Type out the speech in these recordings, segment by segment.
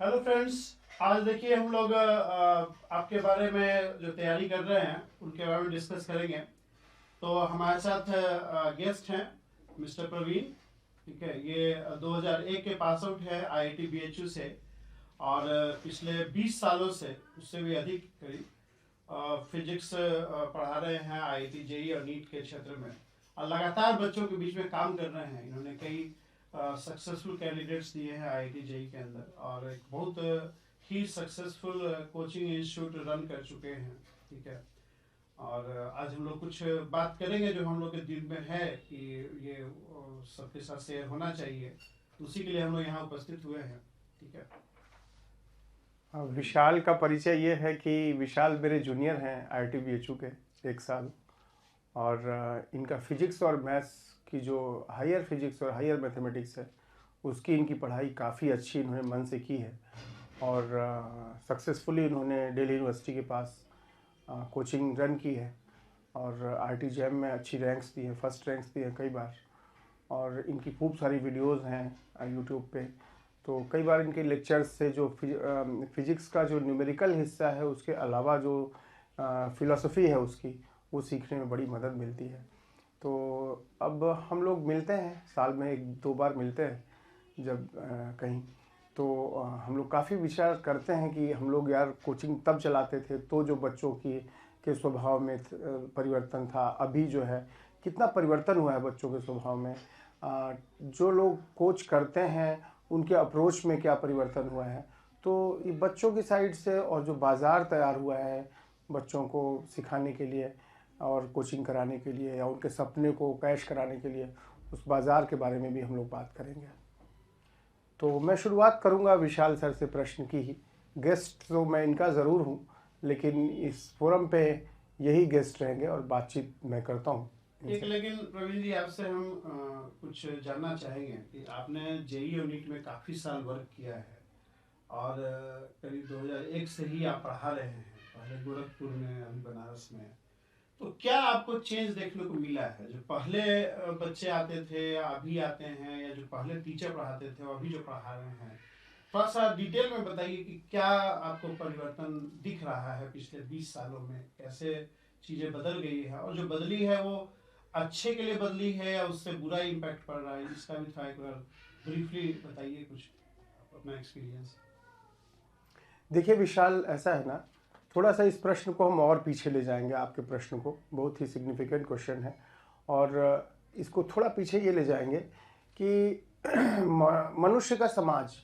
Hello friends. आज देखिए हम लोग आपके बारे में जो तैयारी कर रहे हैं उनके बारे में डिस्कस करेंगे। तो हमारे साथ गेस्ट हैं मिस्टर प्रवीण। ठीक है, ये 2001 के पास आउट है आईआईटी बीएचयू से और पिछले 20 सालों से उससे भी अधिक करीब फिजिक्स पढ़ा रहे हैं आईआईटी जेई और नीट के क्षेत्र में और लगातार बच्चों के बीच में काम कर रहे हैं। इन्होंने कई सक्सेसफुल कैंडिडेट्स दिए हैं आईआईटी जेई के अंदर और एक बहुत ही सक्सेसफुल कोचिंग इंस्टीट्यूट रन कर चुके हैं। ठीक है, और आज हम लोग कुछ बात करेंगे जो हम लोग के दिल में है कि ये सबके साथ शेयर होना चाहिए, तो उसी के लिए हम लोग यहाँ उपस्थित हुए हैं। ठीक है, विशाल का परिचय ये है कि विशाल मेरे जूनियर हैं आईआईटी बीएचयू के 1 साल। और इनका फिजिक्स और मैथ्स की जो हायर फिजिक्स और हायर मैथमेटिक्स है उसकी इनकी पढ़ाई काफ़ी अच्छी इन्होंने मन से की है। और सक्सेसफुली इन्होंने दिल्ली यूनिवर्सिटी के पास कोचिंग रन की है और आईआईटी जैम में अच्छी रैंक्स दी हैं, फर्स्ट रैंक्स दी हैं कई बार। और इनकी खूब सारी वीडियोस हैं यूट्यूब पे। तो कई बार इनके लेक्चर्स से जो फिजिक्स का जो न्यूमेरिकल हिस्सा है उसके अलावा जो फ़िलासफ़ी है उसकी वो सीखने में बड़ी मदद मिलती है। तो अब हम लोग मिलते हैं, साल में 1-2 बार मिलते हैं जब कहीं। तो हम लोग काफ़ी विचार करते हैं कि हम लोग यार कोचिंग तब चलाते थे तो जो बच्चों की के स्वभाव में परिवर्तन था, अभी जो है कितना परिवर्तन हुआ है बच्चों के स्वभाव में। जो लोग कोच करते हैं उनके अप्रोच में क्या परिवर्तन हुआ है। तो ये बच्चों की साइड से और जो बाज़ार तैयार हुआ है बच्चों को सिखाने के लिए और कोचिंग कराने के लिए या उनके सपने को कैश कराने के लिए, उस बाज़ार के बारे में भी हम लोग बात करेंगे। तो मैं शुरुआत करूंगा विशाल सर से प्रश्न की ही। गेस्ट तो मैं इनका ज़रूर हूं, लेकिन इस फोरम पे यही गेस्ट रहेंगे और बातचीत मैं करता हूं एक इनसे। लेकिन प्रवीण जी आपसे हम कुछ जानना चाहेंगे कि आपने जेई और नीट में काफ़ी साल वर्क किया है और करीब 2001 से ही आप पढ़ा रहे हैं, पहले गोरखपुर में अभी बनारस में। तो क्या आपको चेंज देखने को मिला है? जो पहले बच्चे आते थे या अभी आते हैं, या जो पहले टीचर पढ़ाते थे और अभी जो पढ़ा रहे हैं, थोड़ा सा डिटेल में बताइए कि क्या आपको परिवर्तन दिख रहा है पिछले 20 सालों में, कैसे चीज़ें बदल गई है और जो बदली है वो अच्छे के लिए बदली है या उससे बुरा इम्पैक्ट पड़ रहा है, इसका भी थोड़ा एक बार ब्रीफली बताइए कुछ अपना एक्सपीरियंस। देखिए विशाल, ऐसा है ना, थोड़ा सा इस प्रश्न को हम और पीछे ले जाएंगे। आपके प्रश्न को, बहुत ही सिग्निफिकेंट क्वेश्चन है और इसको थोड़ा पीछे ये ले जाएंगे कि मनुष्य का समाज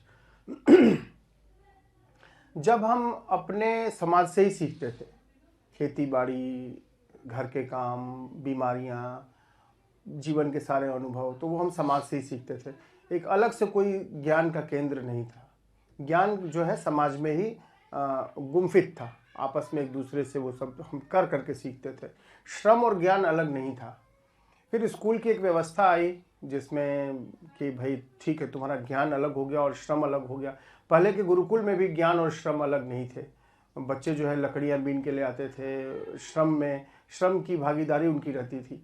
जब हम अपने समाज से ही सीखते थे, खेती बाड़ी, घर के काम, बीमारियां, जीवन के सारे अनुभव, तो वो हम समाज से ही सीखते थे। एक अलग से कोई ज्ञान का केंद्र नहीं था। ज्ञान जो है समाज में ही गुम्फित था, आपस में एक दूसरे से वो सब हम कर करके सीखते थे। श्रम और ज्ञान अलग नहीं था। फिर स्कूल की एक व्यवस्था आई जिसमें कि भाई ठीक है, तुम्हारा ज्ञान अलग हो गया और श्रम अलग हो गया। पहले के गुरुकुल में भी ज्ञान और श्रम अलग नहीं थे। बच्चे जो है लकड़ियाँ बीन के ले आते थे, श्रम की भागीदारी उनकी रहती थी।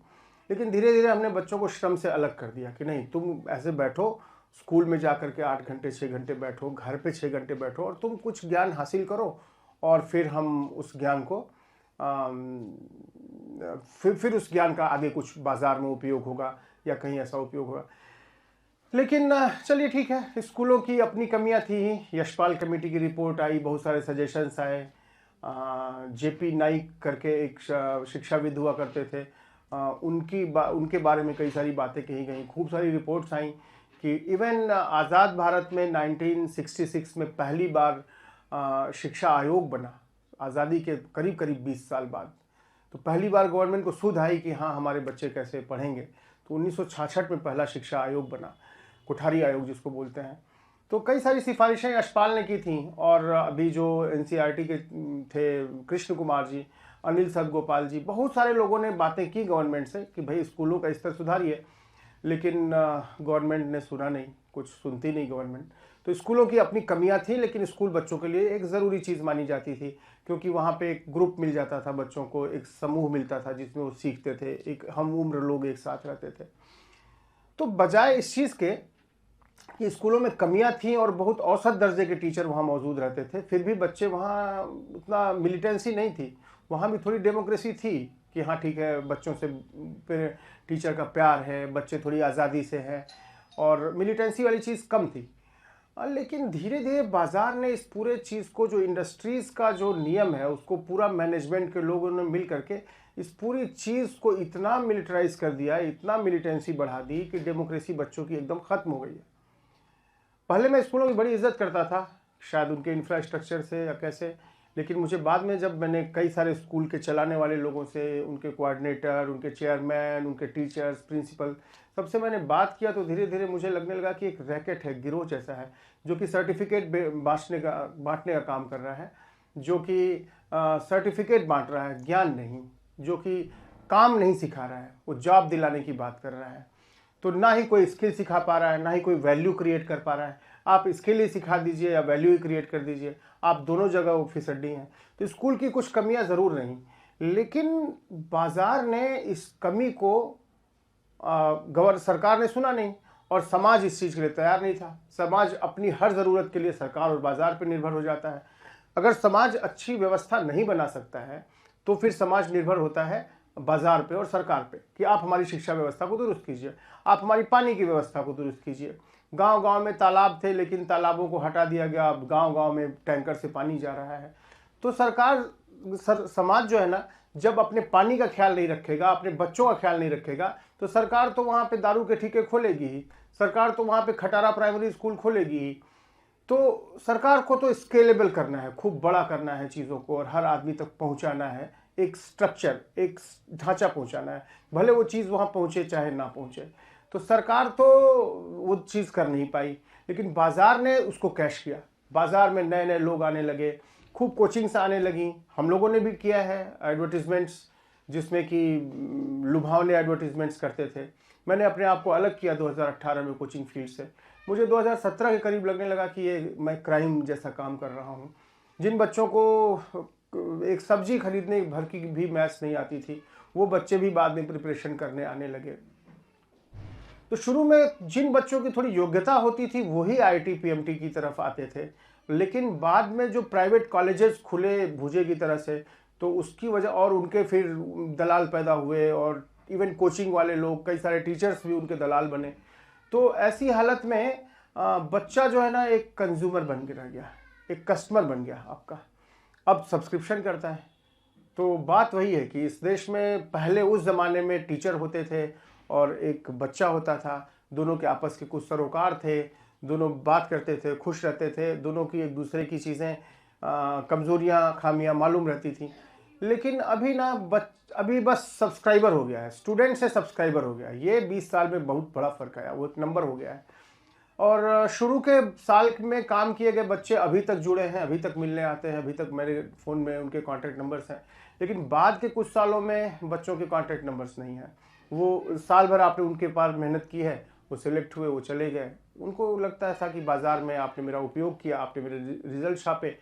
लेकिन धीरे धीरे हमने बच्चों को श्रम से अलग कर दिया कि नहीं, तुम ऐसे बैठो, स्कूल में जा कर के 8 घंटे 6 घंटे बैठो, घर पे 6 घंटे बैठो और तुम कुछ ज्ञान हासिल करो और फिर हम उस ज्ञान को फिर उस ज्ञान का आगे कुछ बाजार में उपयोग होगा या कहीं ऐसा उपयोग होगा। लेकिन चलिए ठीक है, स्कूलों की अपनी कमियां थी। यशपाल कमेटी की रिपोर्ट आई, बहुत सारे सजेशंस आए। जेपी नाइक करके एक शिक्षाविद हुआ करते थे, उनके बारे में कई सारी बातें कही गई, खूब सारी रिपोर्ट्स आई कि इवन आज़ाद भारत में 1966 में पहली बार शिक्षा आयोग बना, आज़ादी के करीब करीब 20 साल बाद। तो पहली बार गवर्नमेंट को सुध आई कि हाँ, हमारे बच्चे कैसे पढ़ेंगे। तो 1966 में पहला शिक्षा आयोग बना, कोठारी आयोग जिसको बोलते हैं। तो कई सारी सिफारिशें यशपाल ने की थी और अभी जो एनसीईआरटी के थे कृष्ण कुमार जी, अनिल सदगोपाल जी, बहुत सारे लोगों ने बातें की गवर्नमेंट से कि भाई स्कूलों का स्तर सुधारिए। लेकिन गवर्नमेंट ने सुना नहीं, कुछ सुनती नहीं गवर्नमेंट। तो स्कूलों की अपनी कमियां थी, लेकिन स्कूल बच्चों के लिए एक ज़रूरी चीज़ मानी जाती थी, क्योंकि वहाँ पे एक ग्रुप मिल जाता था बच्चों को, एक समूह मिलता था जिसमें वो सीखते थे, एक हम उम्र लोग एक साथ रहते थे। तो बजाय इस चीज़ के कि स्कूलों में कमियां थीं और बहुत औसत दर्जे के टीचर वहाँ मौजूद रहते थे, फिर भी बच्चे वहाँ उतना मिलिटेंसी नहीं थी, वहाँ भी थोड़ी डेमोक्रेसी थी कि हाँ ठीक है, बच्चों से फिर टीचर का प्यार है, बच्चे थोड़ी आज़ादी से हैं और मिलिटेंसी वाली चीज़ कम थी। लेकिन धीरे धीरे बाज़ार ने इस पूरे चीज़ को, जो इंडस्ट्रीज़ का जो नियम है उसको, पूरा मैनेजमेंट के लोगों ने मिल करके इस पूरी चीज़ को इतना मिलिटराइज कर दिया, इतना मिलिटेंसी बढ़ा दी कि डेमोक्रेसी बच्चों की एकदम ख़त्म हो गई है। पहले मैं स्कूलों की बड़ी इज्जत करता था, शायद उनके इंफ्रास्ट्रक्चर से या कैसे, लेकिन मुझे बाद में जब मैंने कई सारे स्कूल के चलाने वाले लोगों से, उनके कोऑर्डिनेटर, उनके चेयरमैन, उनके टीचर्स, प्रिंसिपल, सबसे मैंने बात किया तो धीरे धीरे मुझे लगने लगा कि एक रैकेट है, गिरोह जैसा है, जो कि सर्टिफिकेट बांटने का काम कर रहा है, जो कि सर्टिफिकेट बांट रहा है, ज्ञान नहीं, जो कि काम नहीं सिखा रहा है, वो जॉब दिलाने की बात कर रहा है। तो ना ही कोई स्किल सिखा पा रहा है, ना ही कोई वैल्यू क्रिएट कर पा रहा है। आप स्किल ही सिखा दीजिए या वैल्यू ही क्रिएट कर दीजिए, आप दोनों जगह वो फिसड्डी हैं। तो स्कूल की कुछ कमियां ज़रूर रहीं, लेकिन बाज़ार ने इस कमी को सरकार ने सुना नहीं और समाज इस चीज़ के लिए तैयार नहीं था। समाज अपनी हर ज़रूरत के लिए सरकार और बाज़ार पर निर्भर हो जाता है। अगर समाज अच्छी व्यवस्था नहीं बना सकता है तो फिर समाज निर्भर होता है बाज़ार पे और सरकार पे कि आप हमारी शिक्षा व्यवस्था को दुरुस्त कीजिए, आप हमारी पानी की व्यवस्था को दुरुस्त कीजिए। गांव-गांव में तालाब थे, लेकिन तालाबों को हटा दिया गया, अब गांव-गांव में टैंकर से पानी जा रहा है। तो समाज जो है ना, जब अपने पानी का ख्याल नहीं रखेगा, अपने बच्चों का ख्याल नहीं रखेगा, तो सरकार तो वहाँ पे दारू के ठेके खोलेगी ही, सरकार तो वहाँ पे खटारा प्राइमरी स्कूल खोलेगी ही। तो सरकार को तो स्केलेबल करना है, खूब बड़ा करना है चीज़ों को और हर आदमी तक पहुँचाना है, एक स्ट्रक्चर, एक ढांचा पहुँचाना है, भले वो चीज़ वहाँ पहुँचे चाहे ना पहुँचे। तो सरकार तो वो चीज़ कर नहीं पाई, लेकिन बाज़ार ने उसको कैश किया। बाज़ार में नए नए लोग आने लगे, खूब कोचिंग्स आने लगी, हम लोगों ने भी किया है एडवर्टीजमेंट्स, जिसमें कि लुभावने एडवर्टीजमेंट्स करते थे। मैंने अपने आप को अलग किया 2018 में कोचिंग फील्ड से। मुझे 2017 के करीब लगने लगा कि ये मैं क्राइम जैसा काम कर रहा हूँ। जिन बच्चों को एक सब्जी खरीदने भर की भी मैथ्स नहीं आती थी, वो बच्चे भी बाद में प्रिपरेशन करने आने लगे। तो शुरू में जिन बच्चों की थोड़ी योग्यता होती थी वही आईआईटी पीएमटी की तरफ आते थे, लेकिन बाद में जो प्राइवेट कॉलेजेस खुले भूजे की तरह से, तो उसकी वजह और उनके फिर दलाल पैदा हुए और इवन कोचिंग वाले लोग, कई सारे टीचर्स भी उनके दलाल बने। तो ऐसी हालत में बच्चा जो है ना, एक कंज्यूमर बन के रह गया, एक कस्टमर बन गया आपका, अब सब्सक्रिप्शन करता है। तो बात वही है कि इस देश में पहले उस ज़माने में टीचर होते थे और एक बच्चा होता था, दोनों के आपस के कुछ सरोकार थे, दोनों बात करते थे, खुश रहते थे, दोनों की एक दूसरे की चीज़ें, कमज़ोरियाँ, खामियाँ मालूम रहती थी। लेकिन अभी ना अभी बस सब्सक्राइबर हो गया है, स्टूडेंट से सब्सक्राइबर हो गया है। ये 20 साल में बहुत बड़ा फ़र्क आया, वो एक नंबर हो गया है। और शुरू के साल में काम किए गए बच्चे अभी तक जुड़े हैं, अभी तक मिलने आते हैं, अभी तक मेरे फ़ोन में उनके कॉन्टैक्ट नंबर्स हैं। लेकिन बाद के कुछ सालों में बच्चों के कॉन्टैक्ट नंबर्स नहीं हैं। वो साल भर आपने उनके पास मेहनत की है, वो सिलेक्ट हुए, वो चले गए। उनको लगता था कि बाज़ार में आपने मेरा उपयोग किया, आपने मेरे रिजल्ट छापे।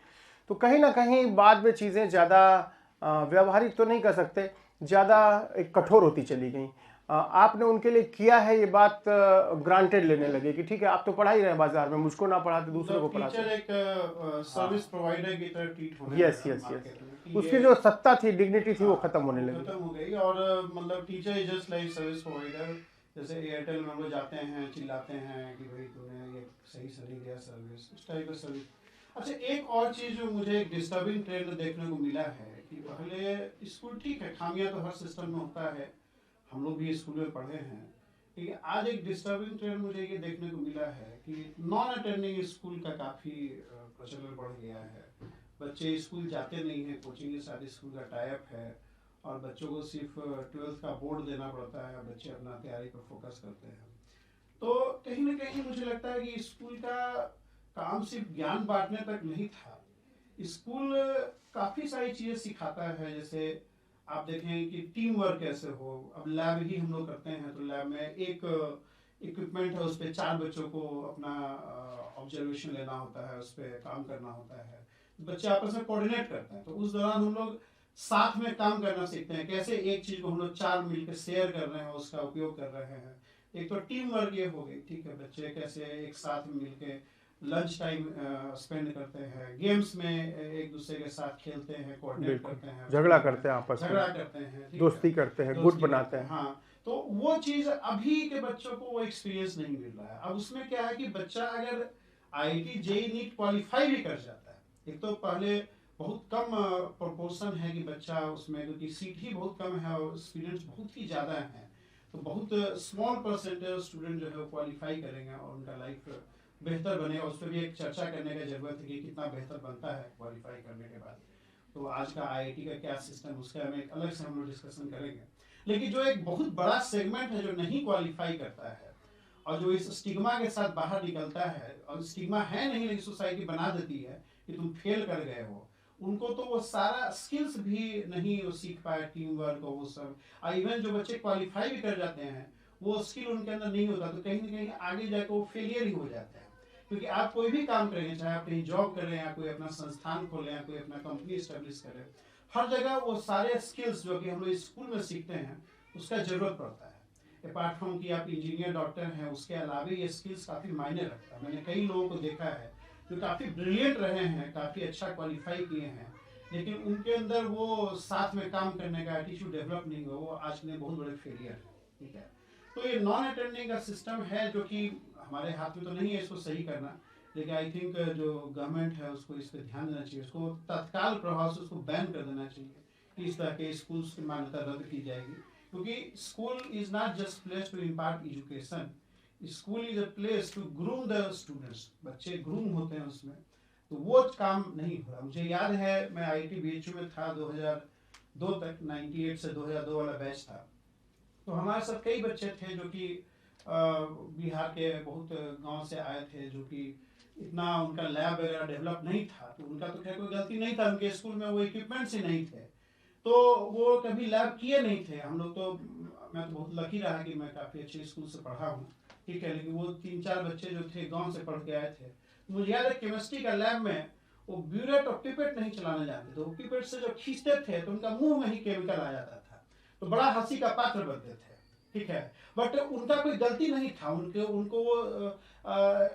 तो कहीं ना कहीं बाद में चीज़ें ज़्यादा व्यवहारिक तो नहीं कर सकते, ज़्यादा एक कठोर होती चली गई। आपने उनके लिए किया है, ये बात ग्रांटेड लेने लगे कि ठीक है, आप तो पढ़ा ही रहे हैं बाजार में, मुझको ना पढ़ाते दूसरे को पढ़ाते। टीचर एक सर्विस प्रोवाइडर की तरह ट्रीट होने यस यस यस, उसकी जो सत्ता थी, डिग्निटी थी, वो खत्म होने लगी, खत्म हो गई। और मतलब teacher is just like service provider. जैसे एयरटेल में हम लोग जाते हैं, चिल्लाते हैं कि भाई तूने ये सही से नहीं दिया सर्विस, उस टाइप का सर्विस। अच्छा, एक और चीज़ जो मुझे एक डिस्टर्बिंग ट्रेंड देखने को मिला है कि पहले स्कूल ठीक है, खामियां तो हर सिस्टम में होता है, हम लोग भी स्कूल में पढ़े हैं, लेकिन आज एक डिस्टर्बिंग ट्रेंड मुझे ये देखने को मिला है कि नॉन अटेंडिंग स्कूल का काफ़ी प्रचलन बढ़ गया है। बच्चे स्कूल जाते नहीं हैं, कोचिंग के साथ स्कूल का टाइप है और बच्चों को सिर्फ 12th का बोर्ड देना पड़ता है, बच्चे अपना तैयारी पर फोकस करते हैं। तो कहीं ना कहीं मुझे लगता है कि स्कूल का काम सिर्फ ज्ञान बांटने तक नहीं था। स्कूल काफ़ी सारी चीज़ें सिखाता है, जैसे आप देखें कि टीम वर्क कैसे हो। अब लैब ही हम लोग करते हैं, तो लैब में एक इक्विपमेंट है, उस पर 4 बच्चों को अपना ऑब्जर्वेशन लेना होता है, उस पर काम करना होता है, बच्चे आपस में कोऑर्डिनेट करते हैं। तो उस दौरान हम लोग साथ में काम करना सीखते हैं, कैसे एक चीज़ को हम लोग 4 मिलकर शेयर कर रहे हैं, उसका उपयोग कर रहे हैं, एक तो टीम वर्क ये हो गई, ठीक है, बच्चे कैसे एक साथ में मिलके लंच टाइम स्पेंड करते हैं, गेम्स में एक दूसरे के साथ खेलते हैं, कोऑर्डिनेट बिल्कुल, करते हैं, झगड़ा करते हैं आपस में, झगड़ा करते हैं, ठीक है, दोस्ती करते हैं, गुट दोस्ती करते बनाते हैं, हैं। हाँ। तो वो चीज़ अभी के बच्चों को वो एक्सपीरियंस नहीं मिल रहा है। अब उसमें क्या है कि बच्चा अगर आईआईटी जेईई नीट क्वालिफाई भी कर जाता है, एक तो पहले बहुत कम प्रोपोर्शन है कि बच्चा उसमें, क्योंकि सीट ही बहुत कम है और स्टूडेंट्स बहुत ही ज़्यादा हैं, तो बहुत स्मॉल परसेंटेज स्टूडेंट जो है वो क्वालिफाई करेंगे और उनका लाइफ बेहतर बनेगा। उस पर भी एक चर्चा करने का जरूरत है कि कितना बेहतर बनता है क्वालिफाई करने के बाद। तो आज का आईआईटी का क्या सिस्टम, उसका हम एक अलग से हम लोग डिस्कशन करेंगे। लेकिन जो एक बहुत बड़ा सेगमेंट है जो नहीं क्वालिफाई करता है और जो इस स्टिग्मा के साथ बाहर निकलता है, और स्टिग्मा है नहीं लेकिन सोसाइटी बना देती है कि तुम फेल कर गए हो, उनको तो वो सारा स्किल्स भी नहीं वो सीख पाए, टीम वर्क और वो सब। और इवन जो बच्चे क्वालिफाई भी कर जाते हैं वो स्किल उनके अंदर नहीं होता, तो कहीं ना कहीं आगे जाकर वो फेलियर ही हो जाते हैं। क्योंकि आप कोई भी काम करेंगे, चाहे आप कहीं जॉब करें या कोई अपना संस्थान खोलें या कोई अपना कंपनी स्टेब्लिश करें, हर जगह वो सारे स्किल्स जो कि हम लोग स्कूल में सीखते हैं उसका जरूरत पड़ता है। अपार्ट फ्रॉम कि आप इंजीनियर डॉक्टर हैं, उसके अलावा ये स्किल्स काफ़ी मायने रखता है। मैंने कई लोगों को देखा है जो काफ़ी ब्रिलियंट रहे हैं, काफ़ी अच्छा क्वालिफाई किए हैं, लेकिन उनके अंदर वो साथ में काम करने का एटीट्यूड डेवलप नहीं हुआ, वो आज के लिए बहुत बड़े फेलियर है, ठीक है। तो ये नॉन अटेंडिंग का सिस्टम है जो कि हमारे हाथ में तो नहीं है इसको सही करना, लेकिन आई थिंक जो गवर्नमेंट है उसको इस पर ध्यान देना चाहिए, उसको तत्काल प्रभाव से उसको बैन कर देना चाहिए कि इस तरह के स्कूल्स की मान्यता रद्द की जाएगी। क्योंकि school is not just place to impart education, school is a place to groom the students, बच्चे ग्रूम होते हैं उसमें, तो वो काम नहीं हो रहा। मुझे याद है मैं आईआईटी बीएचयू में था 2002 तक, 98 से 2002 वाला बैच था, तो हमारे साथ कई बच्चे थे जो कि बिहार के बहुत गांव से आए थे, जो कि इतना उनका लैब वगैरह डेवलप नहीं था, तो उनका तो खैर कोई गलती नहीं था, उनके स्कूल में वो इक्विपमेंट्स ही नहीं थे, तो वो कभी लैब किए नहीं थे। हम लोग तो, मैं तो बहुत लकी रहा कि मैं काफ़ी अच्छे स्कूल से पढ़ा हूँ, ठीक है, लेकिन वो 3-4 बच्चे जो थे गाँव से पढ़ के आए थे, मुझे याद है केमिस्ट्री का लैब में वो ब्यूरेट और पिपेट नहीं चलाने जानते, तो पिपेट से जो खींचते थे तो उनका मुंह में ही केमिकल आ जाता था, तो बड़ा हंसी का पात्र बनते थे, ठीक है। बट उनका कोई गलती नहीं था, उनको वो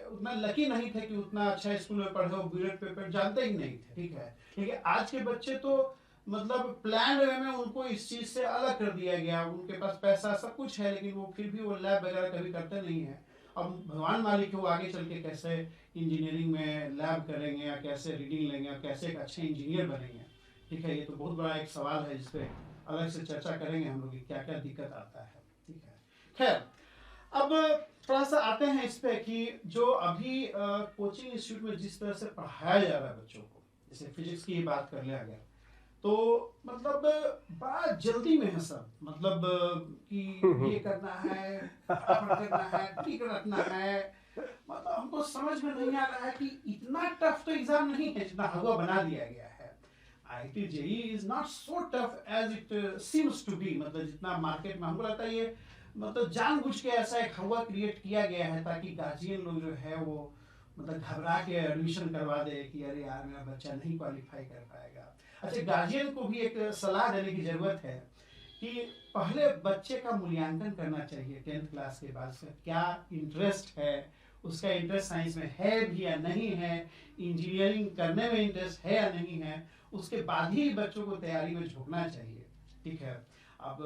उतना लकी नहीं थे कि उतना अच्छा स्कूल में पढ़े, वो ब्यूरेट पेपर जानते ही नहीं थे, ठीक है। लेकिन आज के बच्चे तो मतलब प्लान वे में उनको इस चीज़ से अलग कर दिया गया, उनके पास पैसा सब कुछ है लेकिन वो फिर भी वो लैब वगैरह कभी करते नहीं है। अब भगवान मालिक वो आगे चल के कैसे इंजीनियरिंग में लैब करेंगे या कैसे रीडिंग लेंगे और कैसे एक अच्छे इंजीनियर बनेंगे, ठीक है। ये तो बहुत बड़ा एक सवाल है जिसपे अलग से चर्चा करेंगे हम लोग कि क्या क्या दिक्कत आता है, ठीक है। खैर, अब थोड़ा सा आते हैं इस पे कि जो अभी कोचिंग इंस्टीट्यूट में जिस तरह से पढ़ाया जा रहा है बच्चों को, जैसे फिजिक्स की बात कर लिया गया, तो मतलब बड़ा जल्दी में है सब, मतलब कि ये करना है, फटाफट करना है, ठीक रखना है, मतलब हमको समझ में नहीं आ रहा है कि इतना टफ तो एग्जाम नहीं है जितना हवा बना दिया गया है। IIT JEE is not so tough as it seems to be, मतलब जितना मार्केट में हमको लगता है ये मतलब जानबूझ के ऐसा एक हवा क्रिएट किया गया है ताकि गार्जियन लोग जो है वो मतलब घबरा के एडमिशन करवा दे कि अरे यार मेरा बच्चा नहीं क्वालिफाई कर पाएगा। अच्छा, गार्जियन को भी एक सलाह देने की जरूरत है कि पहले बच्चे का मूल्यांकन करना चाहिए 10th क्लास के बाद, उसका क्या इंटरेस्ट है, उसका इंटरेस्ट साइंस में है भी या नहीं है, इंजीनियरिंग करने में इंटरेस्ट है या नहीं है, उसके बाद ही बच्चों को तैयारी में झोंकना चाहिए, ठीक है। अब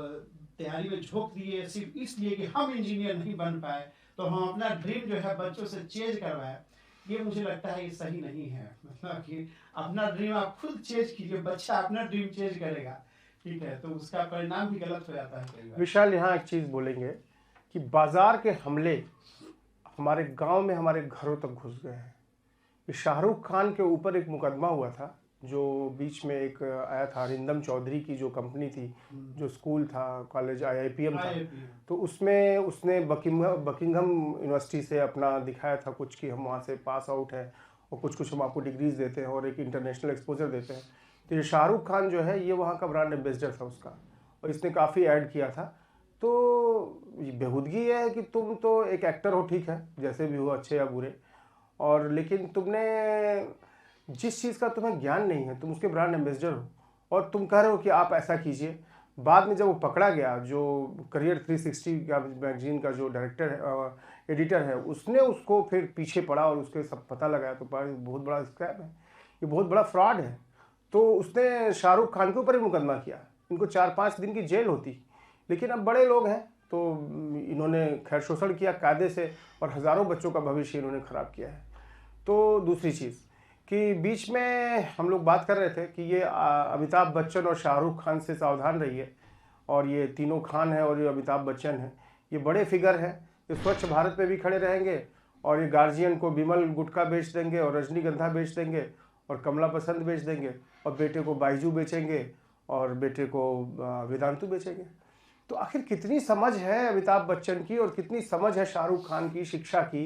तैयारी में झोंक दिए सिर्फ इसलिए कि हम इंजीनियर नहीं बन पाए तो हम अपना ड्रीम जो है बच्चों से चेंज करवाए, ये मुझे लगता है ये सही नहीं है। मतलब कि अपना ड्रीम आप खुद चेंज कीजिए, बच्चा अपना ड्रीम चेंज करेगा, ठीक है, तो उसका परिणाम भी गलत हो जाता है कई बार। विशाल, यहाँ एक चीज़ बोलेंगे कि बाजार के हमले हमारे गांव में हमारे घरों तक घुस गए हैं। शाहरुख खान के ऊपर एक मुकदमा हुआ था जो बीच में एक आया था, अरिंदम चौधरी की जो कंपनी थी, जो स्कूल था, कॉलेज IIPM था, तो उसमें उसने बकिंघम यूनिवर्सिटी से अपना दिखाया था कुछ कि हम वहाँ से पास आउट हैं और कुछ कुछ हम आपको डिग्रीज देते हैं और एक इंटरनेशनल एक्सपोजर देते हैं। तो ये शाहरुख खान जो है ये वहाँ का ब्रांड एम्बेसडर था उसका, और इसने काफ़ी ऐड किया था। तो बेहूदगी ये है कि तुम तो एक एक्टर हो, ठीक है, जैसे भी हो, अच्छे या बुरे, और लेकिन तुमने जिस चीज़ का तुम्हें ज्ञान नहीं है, तुम उसके ब्रांड एम्बेसडर हो और तुम कह रहे हो कि आप ऐसा कीजिए, बाद में जब वो पकड़ा गया, जो करियर 360 का मैगजीन का जो डायरेक्टर है, एडिटर है, उसने उसको फिर पीछे पड़ा और उसके सब पता लगाया तो पाया बहुत बड़ा स्कैम है, ये बहुत बड़ा फ्रॉड है। तो उसने शाहरुख खान के ऊपर ही मुकदमा किया, इनको 4-5 दिन की जेल होती, लेकिन अब बड़े लोग हैं तो इन्होंने खैर शोषण किया कायदे से और हज़ारों बच्चों का भविष्य इन्होंने ख़राब किया है। तो दूसरी चीज़ कि बीच में हम लोग बात कर रहे थे कि ये अमिताभ बच्चन और शाहरुख खान से सावधान रहिए, और ये तीनों खान है और ये अमिताभ बच्चन है, ये बड़े फिगर हैं, ये स्वच्छ भारत पे भी खड़े रहेंगे और ये गार्जियन को विमल गुटखा बेच देंगे और रजनीगंधा बेच देंगे और कमला पसंद बेच देंगे और बेटे को बाइजू बेचेंगे और बेटे को वेदांतु बेचेंगे। तो आखिर कितनी समझ है अमिताभ बच्चन की और कितनी समझ है शाहरुख खान की शिक्षा की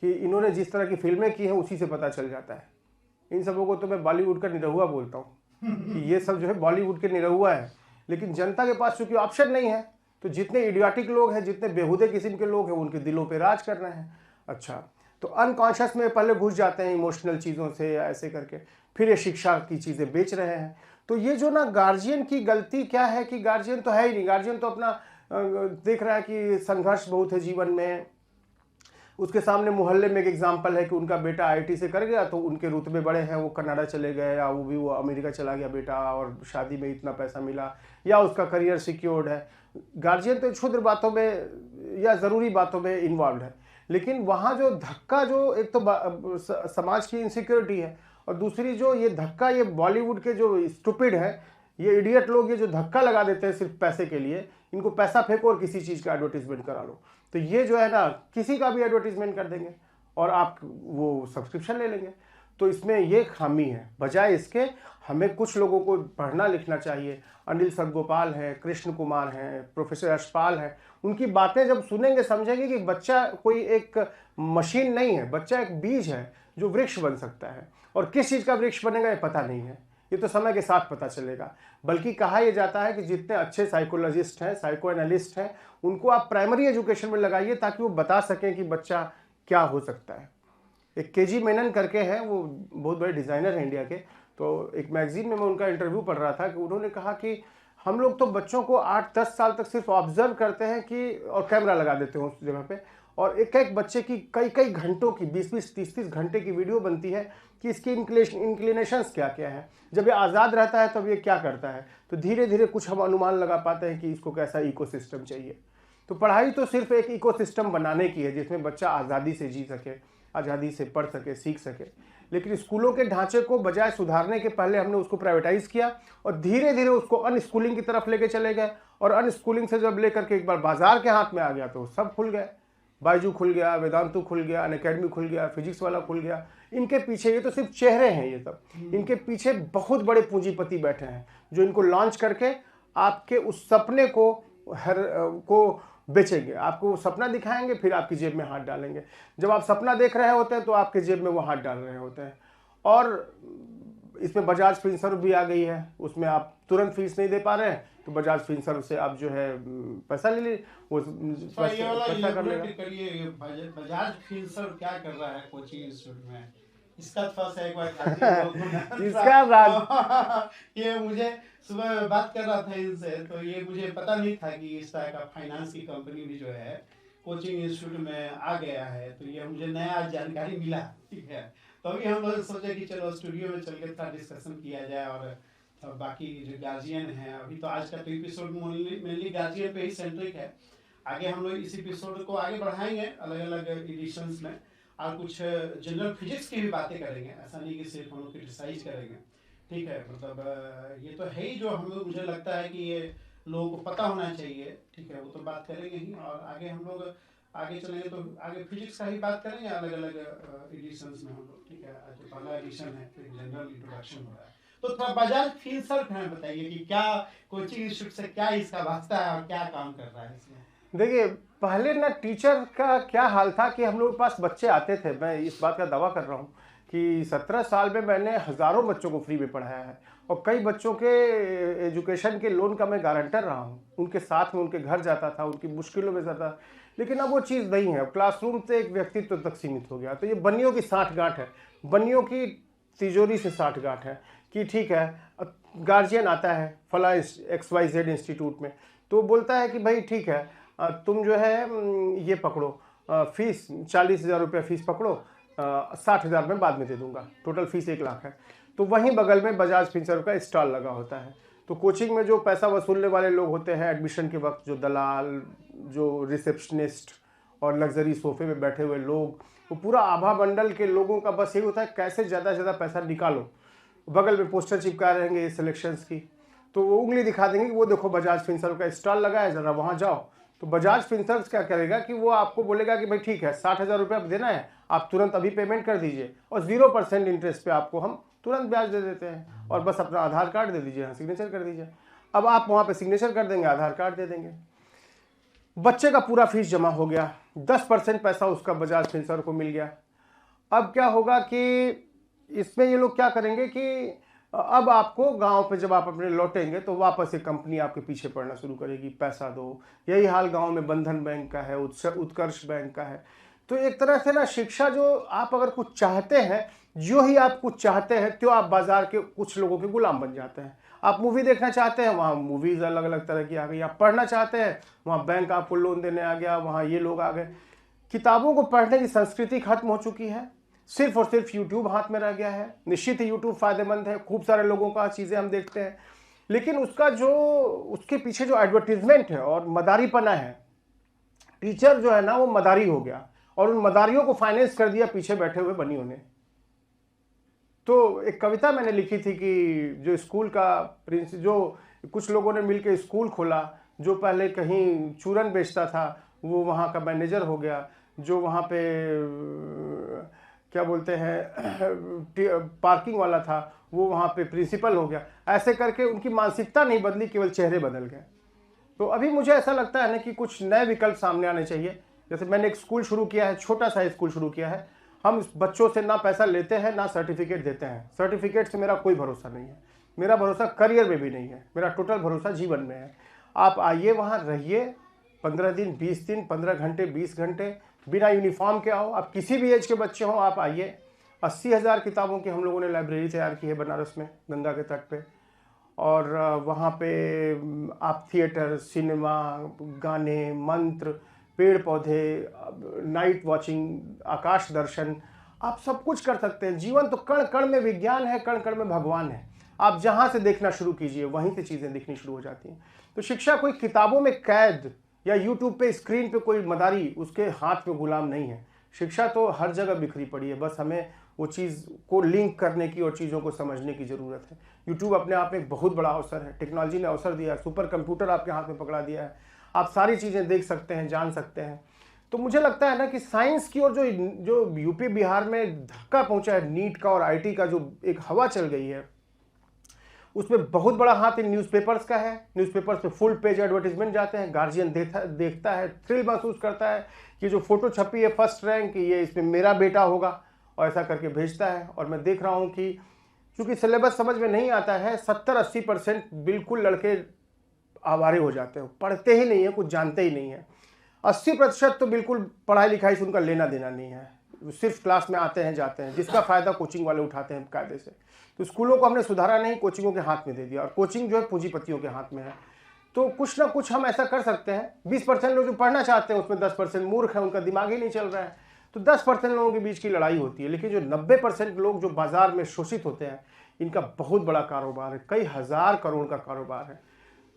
कि इन्होंने जिस तरह की फिल्में की हैं उसी से पता चल जाता है। इन सबों को तो मैं बॉलीवुड का निरहुआ बोलता हूँ कि ये सब जो है बॉलीवुड के निरहुआ है, लेकिन जनता के पास चूंकि ऑप्शन नहीं है तो जितने इडियोटिक लोग हैं, जितने बेहुदे किस्म के लोग हैं, उनके दिलों पे राज कर रहे हैं। अच्छा, तो अनकॉन्शियस में पहले घुस जाते हैं इमोशनल चीज़ों से या ऐसे करके, फिर ये शिक्षा की चीज़ें बेच रहे हैं। तो ये जो ना गार्जियन की गलती क्या है कि गार्जियन तो है ही नहीं, गार्जियन तो अपना देख रहा है कि संघर्ष बहुत है जीवन में, उसके सामने मोहल्ले में एक एग्जाम्पल है कि उनका बेटा आईआईटी से कर गया तो उनके रुतबे बड़े हैं, वो कनाडा चले गए या वो अमेरिका चला गया बेटा और शादी में इतना पैसा मिला या उसका करियर सिक्योर्ड है। गार्जियन तो क्षुद्र बातों में या ज़रूरी बातों में इन्वॉल्व है, लेकिन वहाँ जो धक्का, जो एक तो समाज की इनसिक्योरिटी है और दूसरी जो ये धक्का, ये बॉलीवुड के जो स्टूपिड है, ये इडियट लोग, ये जो धक्का लगा देते हैं सिर्फ पैसे के लिए, इनको पैसा फेंको और किसी चीज़ का एडवर्टीजमेंट करा लो, तो ये जो है ना किसी का भी एडवर्टीजमेंट कर देंगे और आप वो सब्सक्रिप्शन ले लेंगे। तो इसमें ये खामी है। बजाय इसके हमें कुछ लोगों को पढ़ना लिखना चाहिए। अनिल सदगोपाल है, कृष्ण कुमार हैं, प्रोफेसर यशपाल है, उनकी बातें जब सुनेंगे समझेंगे कि बच्चा कोई एक मशीन नहीं है, बच्चा एक बीज है जो वृक्ष बन सकता है, और किस चीज़ का वृक्ष बनेगा ये पता नहीं है, ये तो समय के साथ पता चलेगा। बल्कि कहा यह जाता है कि जितने अच्छे साइकोलॉजिस्ट हैं, साइको एनालिस्ट हैं, उनको आप प्राइमरी एजुकेशन में लगाइए ताकि वो बता सकें कि बच्चा क्या हो सकता है। एक केजी मेनन करके हैं, वो बहुत बड़े डिज़ाइनर हैं इंडिया के, तो एक मैगजीन में मैं उनका इंटरव्यू पढ़ रहा था कि उन्होंने कहा कि हम लोग तो बच्चों को 8-10 साल तक सिर्फ ऑब्जर्व करते हैं कि, और कैमरा लगा देते हैं उस जगह पे, और एक एक बच्चे की कई कई घंटों की 20-20, 30-30 घंटे की वीडियो बनती है कि इसकी इंक्लिनेशंस क्या क्या है, जब ये आज़ाद रहता है तब ये क्या करता है, तो धीरे धीरे कुछ हम अनुमान लगा पाते हैं कि इसको कैसा इकोसिस्टम चाहिए। तो पढ़ाई तो सिर्फ एक इकोसिस्टम बनाने की है जिसमें बच्चा आज़ादी से जी सके, आज़ादी से पढ़ सके, सीख सके, लेकिन स्कूलों के ढांचे को बजाय सुधारने के पहले हमने उसको प्राइवेटाइज किया और धीरे धीरे उसको अनस्कूलिंग की तरफ लेके चले गए, और अनस्कूलिंग से जब लेकर के एक बार बाजार के हाथ में आ गया तो सब खुल गए, बायजू खुल गया, वेदांतु खुल गया, अनअकैडमी खुल गया, फिजिक्स वाला खुल गया। इनके पीछे, ये तो सिर्फ चेहरे हैं, ये सब इनके पीछे बहुत बड़े पूंजीपति बैठे हैं जो इनको लॉन्च करके आपके उस सपने को बेचेंगे, आपको सपना दिखाएंगे, फिर आपकी जेब में हाथ डालेंगे। जब आप सपना देख रहे होते हैं तो आपके जेब में वो हाथ डाल रहे होते हैं। और इसमें बजाज फिनसर्व भी आ गई है, उसमें आप तुरंत फीस नहीं दे पा रहे हैं तो बजाज फिनसर्व से आप जो है पैसा ले लीजिए, वो पैसा कर लेगा। बजाज फिनसर्व क्या कर रहा है कोचिंग इंस्टीट्यूट में, इसका थोड़ा सा एक बार इसका राज ये मुझे सुबह बात कर रहा था इनसे, तो ये मुझे पता नहीं था कि इस तरह का फाइनेंस की कंपनी भी जो है कोचिंग इंस्टीट्यूट में आ गया है, तो ये मुझे नया जानकारी मिला। ठीक है, तो अभी हम लोग सोचे कि चलो स्टूडियो में चल के थोड़ा डिस्कशन किया जाए, और बाकी जो गार्जियन हैं, अभी तो आज का तो एपिसोड मेनली गार्जियन पे ही सेंट्रिक है। आगे हम लोग इस एपिसोड को आगे बढ़ाएंगे अलग अलग एडिशंस में, और कुछ जनरल फिजिक्स की भी बातें करेंगे, ऐसा नहीं कि सिर्फ हम लोग क्रिटिसाइज करेंगे। ठीक है, मतलब ये तो है ही जो हम लोग, मुझे लगता है कि ये लोगों को पता होना चाहिए। ठीक है, वो तो बात करेंगे ही, और आगे हम लोग आगे चलेंगे तो आगे फिजिक्स का ही बात करेंगे अलग अलग एडिशंस में हम लोग। ठीक है, जो पहला एडिशन है फिर जनरल इंट्रोडक्शन हो रहा है, तो थोड़ा बजाज फिनसर्व हमें बताइए कि क्या कोचिंग इंस्टीट्यूट से क्या इसका वास्ता है और क्या काम कर रहा है इसमें। देखिए, पहले ना टीचर का क्या हाल था कि हम लोग के पास बच्चे आते थे, मैं इस बात का दावा कर रहा हूँ कि 17 साल में मैंने हज़ारों बच्चों को फ्री में पढ़ाया है, और कई बच्चों के एजुकेशन के लोन का मैं गारंटर रहा हूँ, उनके साथ में उनके घर जाता था, उनकी मुश्किलों में जाता। लेकिन अब वो चीज़ नहीं है, अब क्लासरूम से एक व्यक्तित्व तक सीमित हो गया। तो ये बनियों की साठगांठ है, बनियों की तिजोरी से साठगांठ है कि ठीक है, गार्जियन आता है फला XYZ इंस्टीट्यूट में, तो बोलता है कि भाई ठीक है, तुम जो है ये पकड़ो, फीस 40,000 रुपये फीस पकड़ो, 60,000 में बाद में दे दूंगा, टोटल फीस 1 लाख है। तो वहीं बगल में बजाज फिंसर्व का स्टॉल लगा होता है। तो कोचिंग में जो पैसा वसूलने वाले लोग होते हैं एडमिशन के वक्त, जो दलाल, जो रिसेप्शनिस्ट और लग्जरी सोफे में बैठे हुए लोग, वो पूरा आभा मंडल के लोगों का बस यही होता है कैसे ज़्यादा से ज़्यादा पैसा निकालो। बगल में पोस्टर चिपका रहेंगे सिलेक्शंस की, तो वो उंगली दिखा देंगे कि वो देखो बजाज फिंसर्व का स्टॉल लगा है, ज़रा वहाँ जाओ। तो बजाज फिंसर्व क्या करेगा कि वो आपको बोलेगा कि भाई ठीक है 60,000 रुपये आप देना है, आप तुरंत अभी पेमेंट कर दीजिए और 0% इंटरेस्ट पे आपको हम तुरंत ब्याज दे देते हैं, और बस अपना आधार कार्ड दे दीजिए, सिग्नेचर कर दीजिए। अब आप वहाँ पे सिग्नेचर कर देंगे, आधार कार्ड दे देंगे, बच्चे का पूरा फीस जमा हो गया, 10% पैसा उसका बजाज फिंसर्व को मिल गया। अब क्या होगा कि इसमें ये लोग क्या करेंगे कि अब आपको गांव पे जब आप अपने लौटेंगे तो वापस एक कंपनी आपके पीछे पड़ना शुरू करेगी, पैसा दो। यही हाल गांव में बंधन बैंक का है, उत्कर्ष बैंक का है। तो एक तरह से ना शिक्षा, जो आप अगर कुछ चाहते हैं, जो ही आप कुछ चाहते हैं तो आप बाजार के कुछ लोगों के गुलाम बन जाते हैं। आप मूवी देखना चाहते हैं, वहाँ मूवीज़ अलग अलग तरह की आ गई। आप पढ़ना चाहते हैं, वहाँ बैंक आपको लोन देने आ गया, वहाँ ये लोग आ गए। किताबों को पढ़ने की संस्कृति खत्म हो चुकी है, सिर्फ और सिर्फ यूट्यूब हाथ में रह गया है। निश्चित ही यूट्यूब फ़ायदेमंद है, खूब सारे लोगों का चीज़ें हम देखते हैं, लेकिन उसका जो उसके पीछे जो एडवर्टीजमेंट है और मदारीपना है, टीचर जो है ना वो मदारी हो गया और उन मदारियों को फाइनेंस कर दिया पीछे बैठे हुए बनियों ने। तो एक कविता मैंने लिखी थी कि जो स्कूल का जो कुछ लोगों ने मिलकर स्कूल खोला, जो पहले कहीं चूरन बेचता था वो वहाँ का मैनेजर हो गया, जो वहाँ पे क्या बोलते हैं पार्किंग वाला था वो वहाँ पे प्रिंसिपल हो गया। ऐसे करके उनकी मानसिकता नहीं बदली, केवल चेहरे बदल गए। तो अभी मुझे ऐसा लगता है ना कि कुछ नए विकल्प सामने आने चाहिए। जैसे मैंने एक स्कूल शुरू किया है, छोटा सा स्कूल शुरू किया है। हम बच्चों से ना पैसा लेते हैं ना सर्टिफिकेट देते हैं। सर्टिफिकेट से मेरा कोई भरोसा नहीं है, मेरा भरोसा करियर में भी नहीं है, मेरा टोटल भरोसा जीवन में है। आप आइए, वहाँ रहिए 15 दिन, 20 दिन, 15 घंटे, 20 घंटे, बिना यूनिफॉर्म के आओ। आप किसी भी एज के बच्चे हों, आप आइए। 80,000 किताबों की हम लोगों ने लाइब्रेरी तैयार की है बनारस में, गंगा के तट पे। और वहाँ पे आप थिएटर, सिनेमा, गाने, मंत्र, पेड़ पौधे, नाइट वॉचिंग, आकाश दर्शन, आप सब कुछ कर सकते हैं। जीवन तो कण कण में विज्ञान है, कण कण में भगवान है। आप जहाँ से देखना शुरू कीजिए वहीं से चीज़ें दिखनी शुरू हो जाती हैं। तो शिक्षा कोई किताबों में कैद या यूट्यूब पे स्क्रीन पे कोई मदारी उसके हाथ में गुलाम नहीं है। शिक्षा तो हर जगह बिखरी पड़ी है, बस हमें वो चीज़ को लिंक करने की और चीज़ों को समझने की ज़रूरत है। यूट्यूब अपने आप में एक बहुत बड़ा अवसर है, टेक्नोलॉजी ने अवसर दिया है, सुपर कंप्यूटर आपके हाथ में पकड़ा दिया है, आप सारी चीज़ें देख सकते हैं, जान सकते हैं। तो मुझे लगता है ना कि साइंस की और जो यूपी बिहार में धक्का पहुंचा है नीट का और आईटी का, जो एक हवा चल गई है, उसमें बहुत बड़ा हाथ इन न्यूज़पेपर्स का है। न्यूज़पेपर्स पे फुल पेज एडवर्टीजमेंट जाते हैं, गार्जियन देखता है, थ्रिल महसूस करता है कि जो फोटो छपी है फर्स्ट रैंक, ये इसमें मेरा बेटा होगा, और ऐसा करके भेजता है। और मैं देख रहा हूँ कि क्योंकि सिलेबस समझ में नहीं आता है, 70-80% बिल्कुल लड़के आवारे हो जाते हैं, पढ़ते ही नहीं है, कुछ जानते ही नहीं है। 80% तो बिल्कुल पढ़ाई लिखाई से उनका लेना देना नहीं है, सिर्फ क्लास में आते हैं जाते हैं, जिसका फ़ायदा कोचिंग वाले उठाते हैं कायदे से। तो स्कूलों को हमने सुधारा नहीं, कोचिंगों के हाथ में दे दिया, और कोचिंग जो है पूंजीपतियों के हाथ में है। तो कुछ ना कुछ हम ऐसा कर सकते हैं। 20% लोग जो पढ़ना चाहते हैं उसमें 10% मूर्ख है, उनका दिमाग ही नहीं चल रहा है। तो 10% लोगों के बीच की लड़ाई होती है, लेकिन जो 90% लोग जो बाजार में शोषित होते हैं, इनका बहुत बड़ा कारोबार है, कई हज़ार करोड़ का कारोबार है।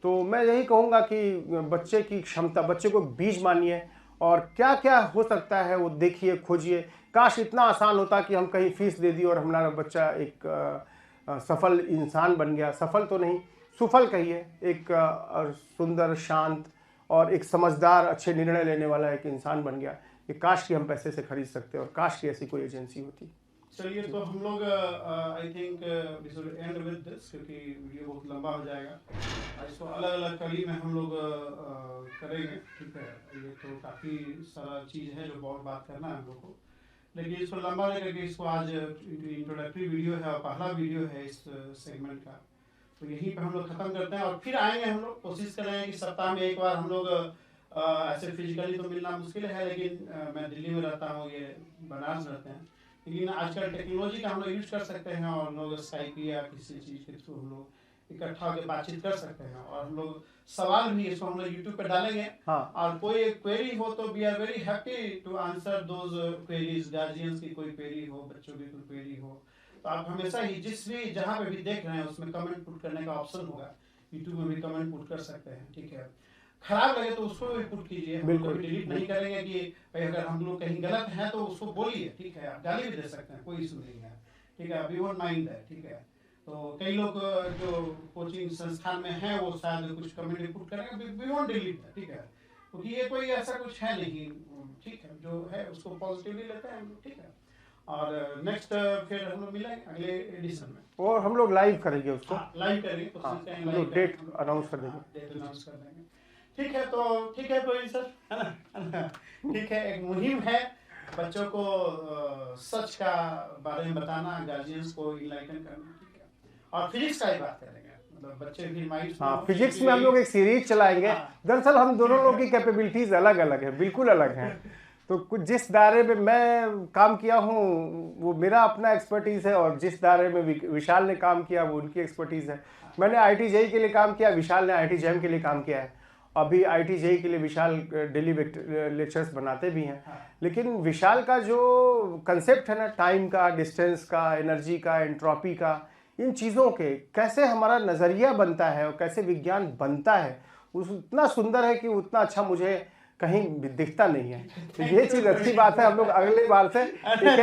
तो मैं यही कहूँगा कि बच्चे की क्षमता, बच्चे को बीज मानिए, और क्या क्या हो सकता है वो देखिए, खोजिए। काश इतना आसान होता कि हम कहीं फीस दे दी और हमारा बच्चा एक सफल इंसान बन गया। सफल तो नहीं, सुफल कहिए, एक सुंदर, शांत और एक समझदार, अच्छे निर्णय लेने वाला एक इंसान बन गया। कि काश कि हम पैसे से खरीद सकते, और काश की ऐसी कोई एजेंसी होती। चलिए, तो हम लोग I think we should end with this, क्योंकि वीडियो बहुत लंबा हो जाएगा। इसको अलग अलग कड़ी में हम लोग करेंगे, ठीक है। ये तो काफ़ी सारा चीज़ है जो बहुत बात करना है हम लोग को, लेकिन इसको लंबा नहीं करके इसको आज इंट्रोडक्टरी वीडियो है और पहला वीडियो है इस सेगमेंट का, तो यहीं पर हम लोग ख़त्म करते हैं। और फिर आएंगे, हम लोग कोशिश करेंगे कि सप्ताह में एक बार हम लोग ऐसे फिजिकली तो मिलना मुश्किल है, लेकिन मैं दिल्ली में रहता हूँ, ये बनारस रहते हैं, लेकिन आजकल टेक्नोलॉजी का हम लोग यूज कर सकते हैं, और लोग स्काइप या किसी चीज़ के थ्रू हम लोग इकट्ठा होकर बातचीत कर सकते हैं। और हम लोग सवाल भी इसको हम लोग यूट्यूब पे डालेंगे। हाँ। और कोई क्वेरी हो तो we are very happy to answer those queries. Guardians की कोई क्वेरी हो, बच्चों की कोई क्वेरी हो, तो आप हमेशा ही जिस भी जहाँ पे भी देख रहे हैं उसमें कमेंट पुट करने का ऑप्शन होगा। यूट्यूब में भी कमेंट पुट कर सकते हैं, ठीक है। खराब लगे तो उसको भी पुट कीजिए, हम लोग कभी डिलीट नहीं करेंगे कि भाई अगर हम लोग कहीं गलत हैं तो उसको बोलिए, ठीक है। आप गाली भी दे सकते हैं, कोई इशू नहीं है, ठीक है। वी वोंट माइंड है, ठीक है। तो कई लोग जो कोचिंग संस्थान में हैं वो शायद कुछ कमेंट पुट करेंगे, वी वोंट डिलीट, ठीक है। क्योंकि ये कोई ऐसा कुछ है नहीं, ठीक है। जो है उसको पॉजिटिवली लेते हैं हम लोग, ठीक है। और नेक्स्ट फिर हम लोग मिलेंगे अगले एडिशन में, और हम लोग लाइव करेंगे उसको। हाँ, लाइव करेंगे, हाँ, कोशिश हम लोग डेट अनाउंस कर देंगे। डेट अनाउंस कर देंगे, ठीक है। तो ठीक है प्रवीण सर, है ना, ठीक है। एक मुहिम है बच्चों को सच का बारे में बताना, गार्जियंस को इनलाइटन करना, ठीक है। और फिजिक्स का ही बात करेंगे, मतलब बच्चे भी माइंड। हाँ, फिजिक्स में हम लोग एक सीरीज चलाएंगे। दरअसल हम दोनों लोग की कैपेबिलिटीज अलग अलग है, बिल्कुल अलग हैं। तो कुछ जिस दायरे में मैं काम किया हूँ वो मेरा अपना एक्सपर्टीज़ है, और जिस दायरे में विशाल ने काम किया वो उनकी एक्सपर्टीज़ है। मैंने IIT JEE के लिए काम किया, विशाल ने IIT JAM के लिए काम किया है। अभी IIT JEE के लिए विशाल डेली लेक्चर्स बनाते भी हैं। लेकिन विशाल का जो कंसेप्ट है ना, टाइम का, डिस्टेंस का, एनर्जी का, एंट्रोपी का, इन चीज़ों के कैसे हमारा नज़रिया बनता है और कैसे विज्ञान बनता है, उतना सुंदर है कि उतना अच्छा मुझे कहीं दिखता नहीं है। तो ये चीज़ अच्छी बात है। हम लोग अगले बार से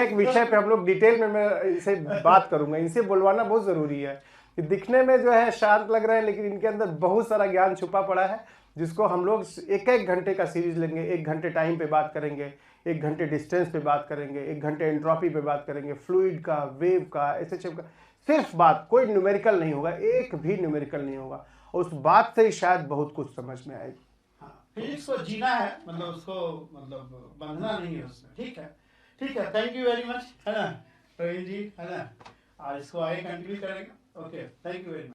एक विषय पे हम लोग डिटेल में मैं इनसे बात करूंगा। इनसे बुलवाना बहुत ज़रूरी है कि दिखने में जो है शांत लग रहे हैं, लेकिन इनके अंदर बहुत सारा ज्ञान छुपा पड़ा है, जिसको हम लोग एक घंटे का सीरीज लेंगे। 1 घंटे टाइम पे बात करेंगे, 1 घंटे डिस्टेंस पे बात करेंगे, 1 घंटे एंट्रोपी पे बात करेंगे, फ्लूइड का, वेव का, SHF का, सिर्फ बात, कोई न्यूमेरिकल नहीं होगा, एक भी न्यूमेरिकल नहीं होगा। उस बात से ही शायद बहुत कुछ समझ में आएगी। फिजिक्स को जीना है, मतलब उसको मतलब बंधना नहीं है उसमें, ठीक है। ठीक है, थैंक यू वेरी मच, है ना प्रवीण जी, है ना। और इसको आगे कंटिन्यू करेंगे। Okay, thank you very much.